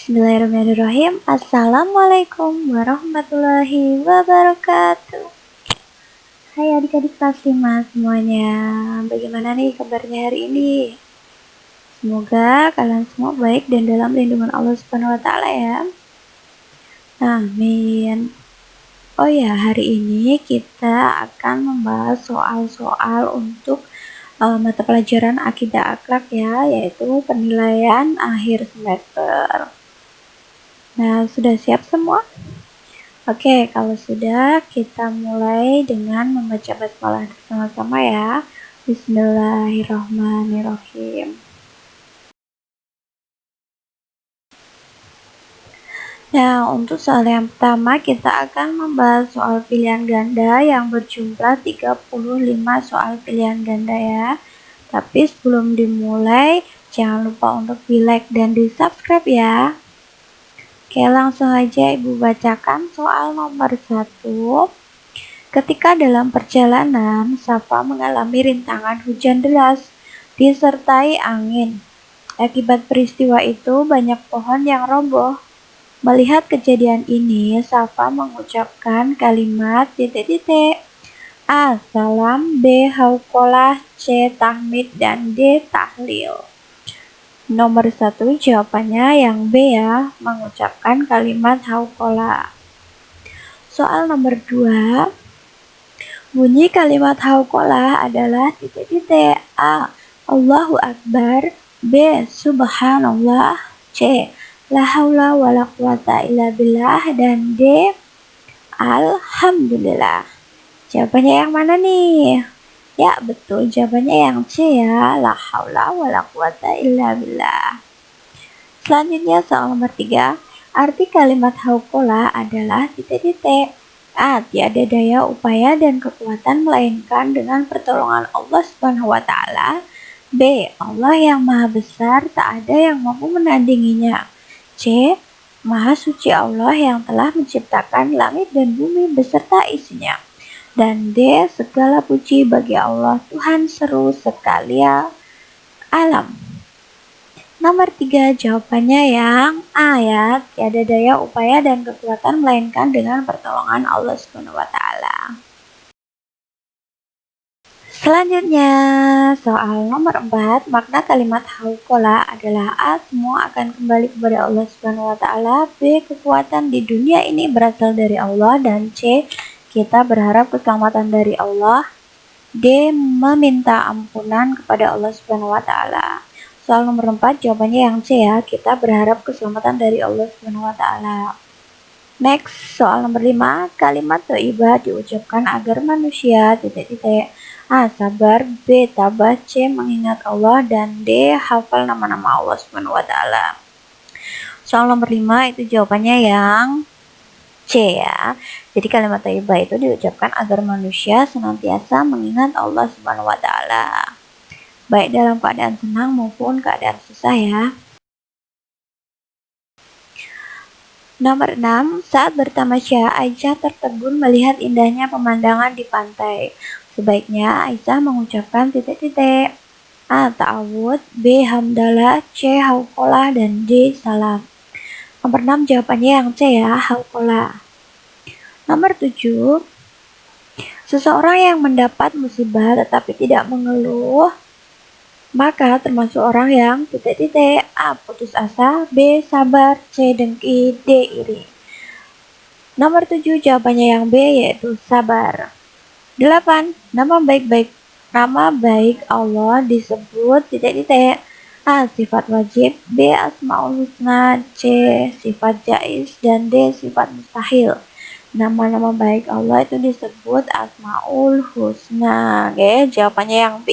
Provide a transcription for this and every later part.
Bismillahirrahmanirrahim. Assalamualaikum warahmatullahi wabarakatuh. Hai adik-adik kelas 5 semuanya. Bagaimana nih kabarnya hari ini? Semoga kalian semua baik dan dalam lindungan Allah Subhanahu wa taala ya. Amin. Oh ya, hari ini kita akan membahas soal-soal untuk mata pelajaran akidah akhlak ya, yaitu penilaian akhir semester. Nah, sudah siap semua? Oke, kalau sudah, kita mulai dengan membaca basmalah bersama-sama ya. Bismillahirrahmanirrahim. Nah, untuk soal yang pertama, kita akan membahas soal pilihan ganda yang berjumlah 35 soal pilihan ganda ya. Tapi sebelum dimulai, jangan lupa untuk di-like dan di-subscribe ya. Oke, langsung aja Ibu bacakan soal nomor 1. Ketika dalam perjalanan, Safa mengalami rintangan hujan deras disertai angin. Akibat peristiwa itu, banyak pohon yang roboh. Melihat kejadian ini, Safa mengucapkan kalimat A. Salam, B. Hauqolah, C. Tahmid, dan D. Tahlil. Nomor 1 jawabannya yang B ya, mengucapkan kalimat hauqolah. Soal nomor 2, bunyi kalimat hauqolah adalah A. Allahu Akbar, B. Subhanallah, C. La haula wa la quwata illa billah, dan D. Alhamdulillah. Jawabannya yang mana nih? Ya, betul, jawabannya yang C ya, la haula wa la quwata illa billah. Selanjutnya soal nomor 3, arti kalimat hauqolah adalah A. Tiada daya upaya dan kekuatan melainkan dengan pertolongan Allah Subhanahu wa taala. B. Allah yang maha besar, tak ada yang mampu menandinginya. C. Maha suci Allah yang telah menciptakan langit dan bumi beserta isinya. Dan D. Segala puji bagi Allah, Tuhan seru sekalian alam. Nomor 3 jawabannya yang A ya, tiada daya upaya dan kekuatan melainkan dengan pertolongan Allah Subhanahu wa taala. Selanjutnya, soal nomor 4, makna kalimat hauqolah adalah A. Semua akan kembali kepada Allah Subhanahu wa taala, B. Kekuatan di dunia ini berasal dari Allah, dan C. Kita berharap keselamatan dari Allah, D. Meminta ampunan kepada Allah Subhanahu wa taala. Soal nomor 4 jawabannya yang C ya, kita berharap keselamatan dari Allah Subhanahu wa taala. Next, soal nomor 5, kalimat thayyibah diucapkan agar manusia A. Sabar, B. Tabah, C. Mengingat Allah, dan D. Hafal nama-nama Allah Subhanahu wa taala. Soal nomor 5 itu jawabannya yang C ya. Jadi kalimat thayyibah itu diucapkan agar manusia senantiasa mengingat Allah Subhanahu wa taala, baik dalam keadaan senang maupun keadaan susah ya. Nomor 6, saat bertamasya Aisyah tertegun melihat indahnya pemandangan di pantai. Sebaiknya Aisyah mengucapkan A. Ta'awud, B. Hamdalah, C. Hauqolah, dan D. Salam. Nomor 6 jawabannya yang C ya, hauqolah. Nomor 7, seseorang yang mendapat musibah tetapi tidak mengeluh, maka termasuk orang yang A. Putus asa, B. Sabar, C. Dengki, D. Iri. Nomor 7 jawabannya yang B, yaitu sabar. 8, nama baik Allah disebut A. Sifat wajib, B. Asmaul husna, C. Sifat jaiz, dan D. Sifat mustahil. Nama-nama baik Allah itu disebut Asmaul Husna. Oke, jawabannya yang B.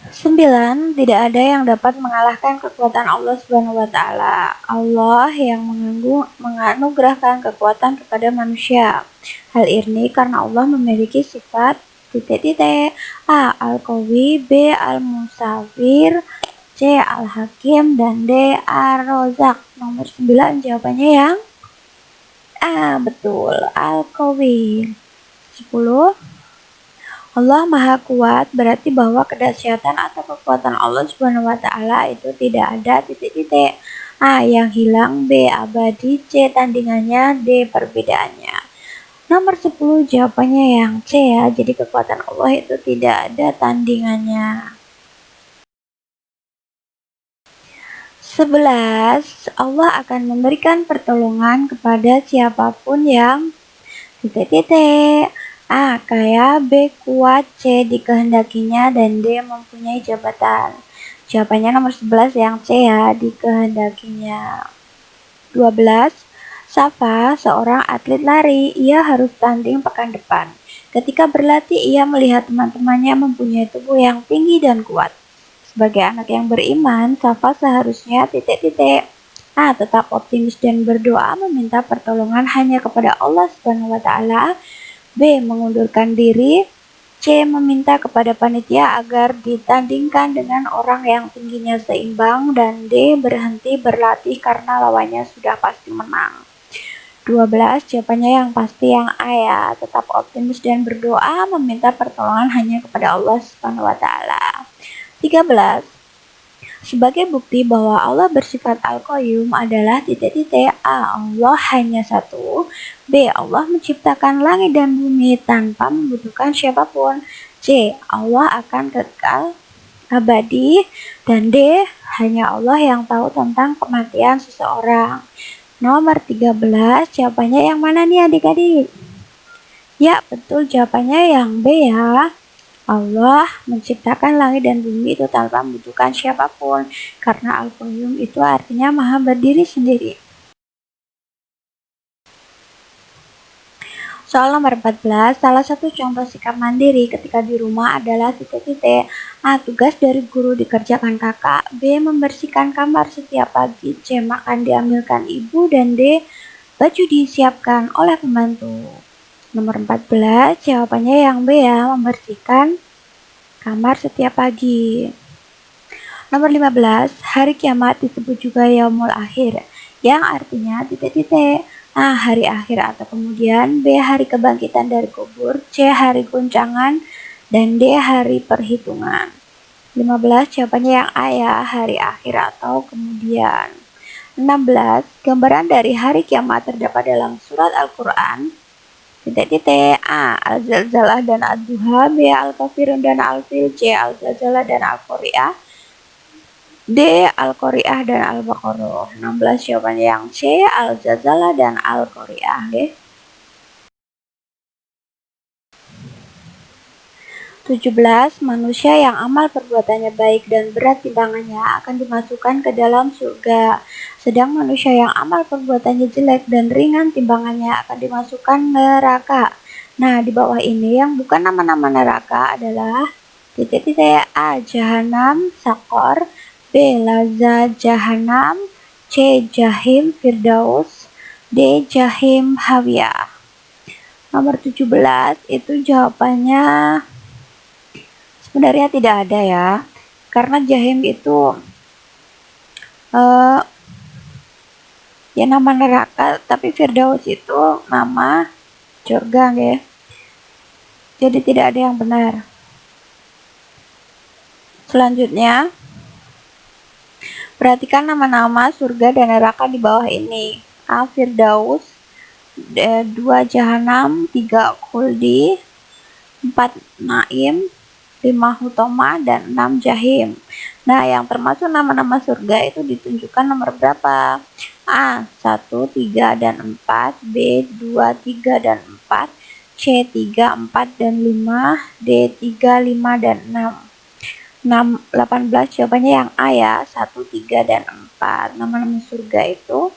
9, tidak ada yang dapat mengalahkan kekuatan Allah Subhanahu wa taala. Allah yang menganugerahkan kekuatan kepada manusia. Hal ini karena Allah memiliki sifat A. Al-Qawi, B. Al-Musawwir, C. Al-Hakim, dan D. Ar-Razak. Nomor 9 jawabannya yang A, betul, Al-Qawi. 10, Allah Maha Kuat berarti bahwa kedahsyatan atau kekuatan Allah Subhanahu wa taala itu tidak ada titik-titik. A yang hilang, B abadi, C tandingannya, D perbedaannya. Nomor 10 jawabannya yang C ya. Jadi kekuatan Allah itu tidak ada tandingannya. 11. Allah akan memberikan pertolongan kepada siapapun yang titik-titik. A kaya, B kuat, C dikehendakinya, dan D mempunyai jabatan. Jawabannya nomor 11 yang C ya, dikehendakinya. 12. Safa, seorang atlet lari, ia harus tanding pekan depan. Ketika berlatih, ia melihat teman-temannya mempunyai tubuh yang tinggi dan kuat. Sebagai anak yang beriman, Safa seharusnya titik-titik. A. Tetap optimis dan berdoa meminta pertolongan hanya kepada Allah Subhanahu wa taala. B. Mengundurkan diri. C. Meminta kepada panitia agar ditandingkan dengan orang yang tingginya seimbang. Dan D. Berhenti berlatih karena lawannya sudah pasti menang. 12. Jawabannya yang pasti yang A ya. Tetap optimis dan berdoa meminta pertolongan hanya kepada Allah Subhanahu wa taala. 13. Sebagai bukti bahwa Allah bersifat Al-Qayyum adalah titik-titik. A. Allah hanya satu. B. Allah menciptakan langit dan bumi tanpa membutuhkan siapapun. C. Allah akan kekal abadi. Dan D. Hanya Allah yang tahu tentang kematian seseorang. Nomor 13. Jawabannya yang mana nih adik-adik? Ya, betul, jawabannya yang B ya. Allah menciptakan langit dan bumi itu tanpa membutuhkan siapapun, karena Al-Qayyum itu artinya maha berdiri sendiri. Soal nomor 14, salah satu contoh sikap mandiri ketika di rumah adalah titik-titik. A. Tugas dari guru dikerjakan kakak. B. Membersihkan kamar setiap pagi. C. Makan diambilkan ibu. Dan D. Baju disiapkan oleh pembantu. Nomor 14, jawabannya yang B ya, membersihkan kamar setiap pagi. Nomor 15, hari kiamat disebut juga yaumul akhir, yang artinya titik-titik. A. Hari akhir atau kemudian. B. Hari kebangkitan dari kubur. C. Hari guncangan. Dan D. Hari perhitungan. 15, jawabannya yang A ya, hari akhir atau kemudian. 16, gambaran dari hari kiamat terdapat dalam surat Al-Quran. Titik-titik. A. Al-Zalzalah dan Ad-Duha. B. Al-Kafirun dan Al-Fil. C. Al-Zalzalah dan Al-Qari'ah. D. Al-Qari'ah dan Al-Baqarah. 16, jawabannya yang C. Al-Zalzalah dan Al-Qari'ah. 17, manusia yang amal perbuatannya baik dan berat timbangannya akan dimasukkan ke dalam surga. Sedang manusia yang amal perbuatannya jelek dan ringan timbangannya akan dimasukkan neraka. Nah, di bawah ini yang bukan nama-nama neraka adalah titik-titik. A. Jahanam, Sakor. B. Laza, Jahanam. C. Jahim, Firdaus. D. Jahim, Hawiyah. Nomor 17 itu jawabannya sebenarnya tidak ada ya, karena Jahim itu ya nama neraka, tapi Firdaus itu nama surga ya. Jadi tidak ada yang benar. Selanjutnya, perhatikan nama-nama surga dan neraka di bawah ini. A. Firdaus, 2 Jahanam, 3 Khuldi, 4 Naim, 5 Hutoma, dan 6 Jahim. Nah, yang termasuk nama-nama surga itu ditunjukkan nomor berapa? A. 1, 3, dan 4. B. 2, 3, dan 4. C. 3, 4, dan 5. D. 3, 5, dan 6. 18, jawabannya yang A ya, 1, 3, dan 4. Nama-nama surga itu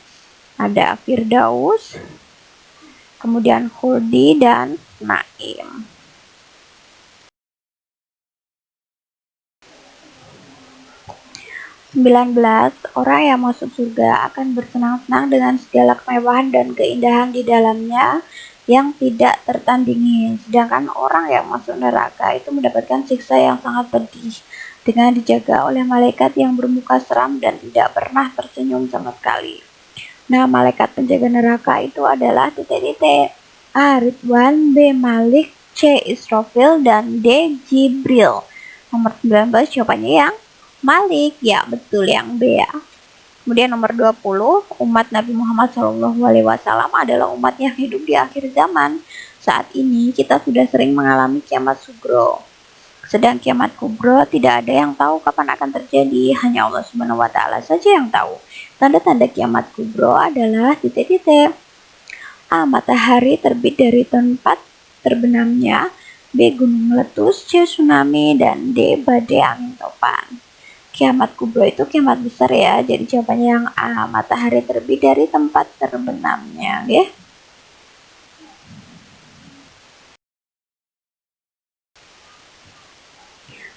ada Firdaus, kemudian Khuldi, dan Naim. 19, orang yang masuk surga akan bersenang-senang dengan segala kemewahan dan keindahan di dalamnya yang tidak tertandingi. Sedangkan orang yang masuk neraka itu mendapatkan siksa yang sangat pedih dengan dijaga oleh malaikat yang bermuka seram dan tidak pernah tersenyum sama sekali. Nah, malaikat penjaga neraka itu adalah titik-titik. A. Ridwan. B. Malik. C. Israfil, dan D. Jibril. Nomor 19 jawabannya yang Malik. Ya, betul yang B ya. Kemudian nomor 20, umat Nabi Muhammad SAW adalah umat yang hidup di akhir zaman. Saat ini kita sudah sering mengalami kiamat sugro. Sedang kiamat kubro tidak ada yang tahu kapan akan terjadi, hanya Allah Subhanahu wa taala saja yang tahu. Tanda-tanda kiamat kubro adalah titik-titik. A. Matahari terbit dari tempat terbenamnya. B. Gunung meletus. C. Tsunami. Dan D. Badai angin topan. Kiamat kubro itu kiamat besar ya, jadi jawabannya yang A. Matahari terbit dari tempat terbenamnya ya.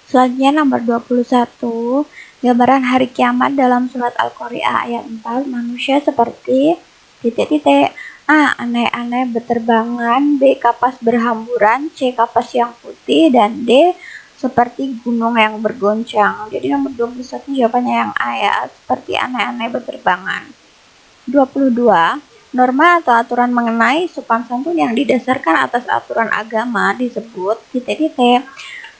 Selanjutnya nomor 21, gambaran hari kiamat dalam surat Al-Qari'ah ayat 4, manusia seperti titik-titik. A. Aneh-aneh berterbangan. B. Kapas berhamburan. C. Kapas yang putih. Dan D. Seperti gunung yang bergoncang. Jadi nomor 21 jawabannya yang A ya, seperti aneh-aneh berterbangan. 22. Norma atau aturan mengenai sopan santun yang didasarkan atas aturan agama disebut titik-titik.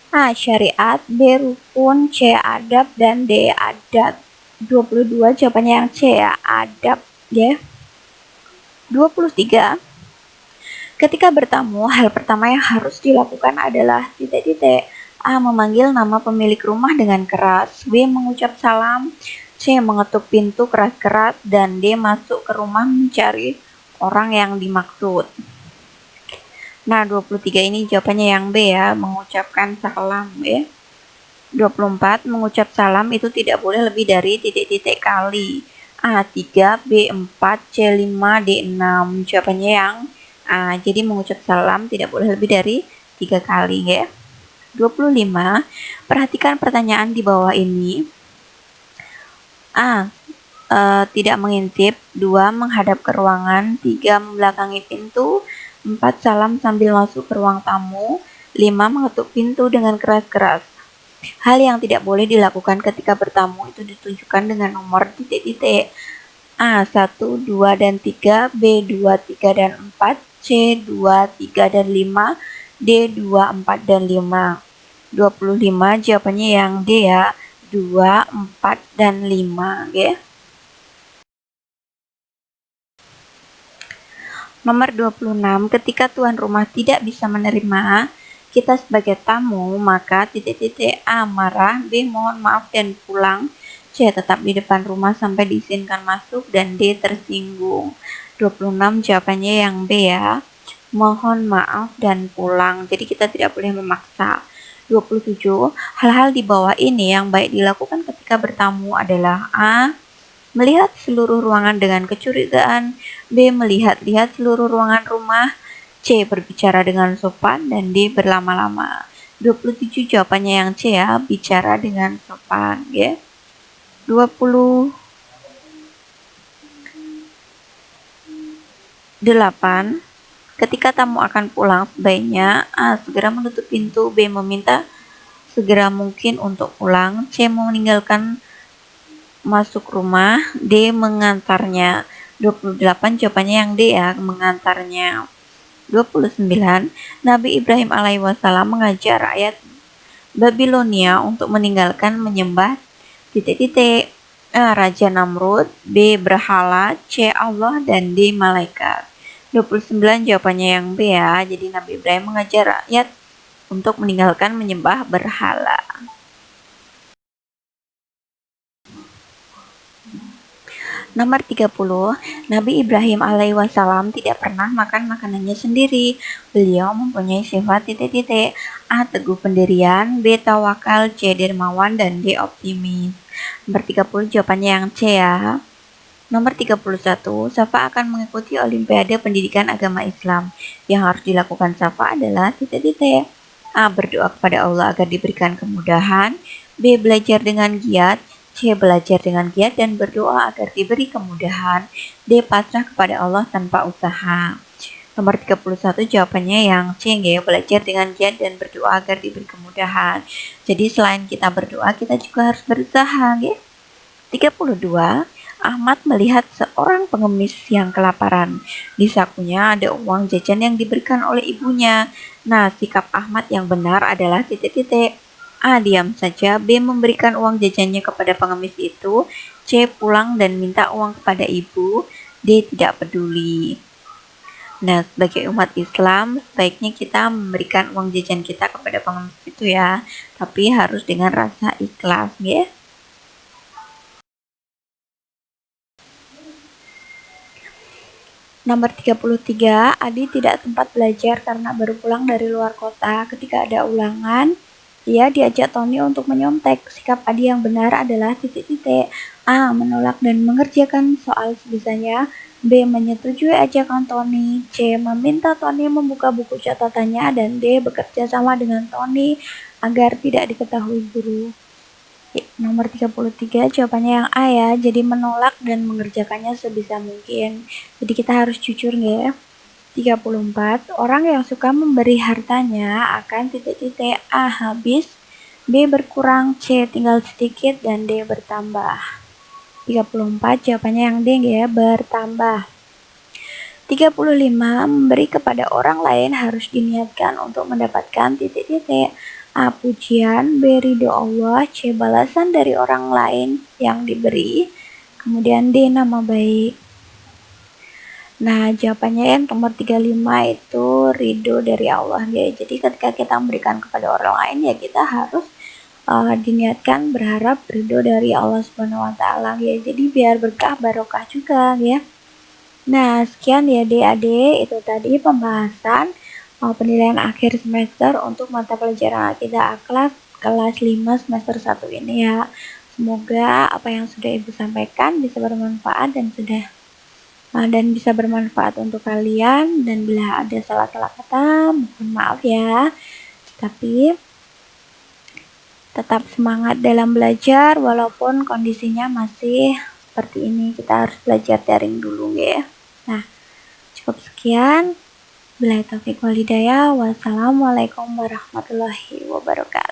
A. Syariat. B. Rukun. C. Adab. Dan D. Adat. 22 jawabannya yang C ya, adab ya. 23. Ketika bertamu, hal pertama yang harus dilakukan adalah titik-titik. A. Memanggil nama pemilik rumah dengan keras. B. Mengucap salam. C. Mengetuk pintu keras-keras. Dan D. Masuk ke rumah mencari orang yang dimaksud. Nah, 23 ini jawabannya yang B ya, mengucapkan salam ya. 24, mengucap salam itu tidak boleh lebih dari titik-titik kali. A. 3, B. 4, C. 5, D. 6. Jawabannya yang A. Jadi mengucap salam tidak boleh lebih dari 3 kali ya. 25, perhatikan pertanyaan di bawah ini. A. Tidak mengintip. 2. Menghadap ke ruangan. 3. Membelakangi pintu. 4. Salam sambil masuk ke ruang tamu. 5. Mengetuk pintu dengan keras-keras. Hal yang tidak boleh dilakukan ketika bertamu itu ditunjukkan dengan nomor titik-titik. A. 1, 2, dan 3. B. 2, 3, dan 4. C. 2, 3, dan 5. D. 2, 4, dan 5. 25 jawabannya yang D ya, 2, 4, dan 5 ya. Nomor 26, ketika tuan rumah tidak bisa menerima kita sebagai tamu, maka titik-titik. A. Marah. B. Mohon maaf dan pulang. C. Tetap di depan rumah sampai diizinkan masuk. Dan D. Tersinggung. 26 jawabannya yang B ya, mohon maaf dan pulang. Jadi kita tidak boleh memaksa. 27, hal-hal di bawah ini yang baik dilakukan ketika bertamu adalah A. Melihat seluruh ruangan dengan kecurigaan. B. Melihat-lihat seluruh ruangan rumah. C. Berbicara dengan sopan. Dan D. Berlama-lama. 27 jawabannya yang C ya, bicara dengan sopan ya. 28, ketika tamu akan pulang sebaiknya A. Segera menutup pintu. B. Meminta segera mungkin untuk pulang. C. Meninggalkan masuk rumah. D. Mengantarnya. 28 jawabannya yang D ya, mengantarnya. 29, Nabi Ibrahim alaihissalam mengajar rakyat Babilonia untuk meninggalkan menyembah titik-titik. A. Raja Namrud. B. Berhala. C. Allah. Dan D. Malaikat. 29 jawabannya yang B ya, jadi Nabi Ibrahim mengajar rakyat untuk meninggalkan menyembah berhala. Nomor 30, Nabi Ibrahim alaihissalam tidak pernah makan makanannya sendiri. Beliau mempunyai sifat titik-titik. A. Teguh pendirian. B. Tawakal. C. Dermawan. Dan D. Optimis. Nomor 30 jawabannya yang C ya. Nomor 31, Safa akan mengikuti Olimpiade Pendidikan Agama Islam. Yang harus dilakukan Safa adalah titik-titik. A. Berdoa kepada Allah agar diberikan kemudahan. B. Belajar dengan giat. C. Belajar dengan giat dan berdoa agar diberi kemudahan. D. Pasrah kepada Allah tanpa usaha. Nomor 31 jawabannya yang C ya, belajar dengan giat dan berdoa agar diberi kemudahan. Jadi selain kita berdoa, kita juga harus berusaha ya. 32, Ahmad melihat seorang pengemis yang kelaparan. Di sakunya ada uang jajan yang diberikan oleh ibunya. Nah, sikap Ahmad yang benar adalah titik-titik. A. Diam saja. B. Memberikan uang jajannya kepada pengemis itu. C. Pulang dan minta uang kepada ibu. D. Tidak peduli. Nah, sebagai umat Islam, sebaiknya kita memberikan uang jajan kita kepada pengemis itu ya. Tapi harus dengan rasa ikhlas, ya. Nomor 33, Adi tidak sempat belajar karena baru pulang dari luar kota. Ketika ada ulangan, ia diajak Tony untuk menyontek. Sikap Adi yang benar adalah titik-titik. A. Menolak dan mengerjakan soal sebisanya. B. Menyetujui ajakan Tony. C. Meminta Tony membuka buku catatannya. Dan D. Bekerja sama dengan Tony agar tidak diketahui guru. Nomor 33 jawabannya yang A ya, jadi menolak dan mengerjakannya sebisa mungkin. Jadi kita harus jujur ya. 34, orang yang suka memberi hartanya akan titik-titik. A. Habis, B. Berkurang, C. Tinggal sedikit, dan D. Bertambah. 34 jawabannya yang D ya, bertambah. 35, memberi kepada orang lain harus diniatkan untuk mendapatkan titik-titik. A. Pujian, B. Ridho Allah, C. Balasan dari orang lain yang diberi, kemudian D. Nama baik. Nah, jawabannya yang nomor 35 itu ridho dari Allah ya. Jadi ketika kita memberikan kepada orang lain ya kita harus diniatkan berharap ridho dari Allah Subhanahu wa taala ya. Jadi biar berkah barokah juga ya. Nah, sekian ya adik-adik, itu tadi pembahasan penilaian akhir semester untuk mata pelajaran akidah akhlak kelas 5 semester 1 ini ya. Semoga apa yang sudah Ibu sampaikan bisa bermanfaat dan bisa bermanfaat untuk kalian, dan bila ada salah-salah kata mohon maaf ya. Tapi tetap semangat dalam belajar walaupun kondisinya masih seperti ini, kita harus belajar daring dulu ya. Nah, cukup sekian. Billahi taufiq wal hidayah. Wassalamualaikum warahmatullahi wabarakatuh.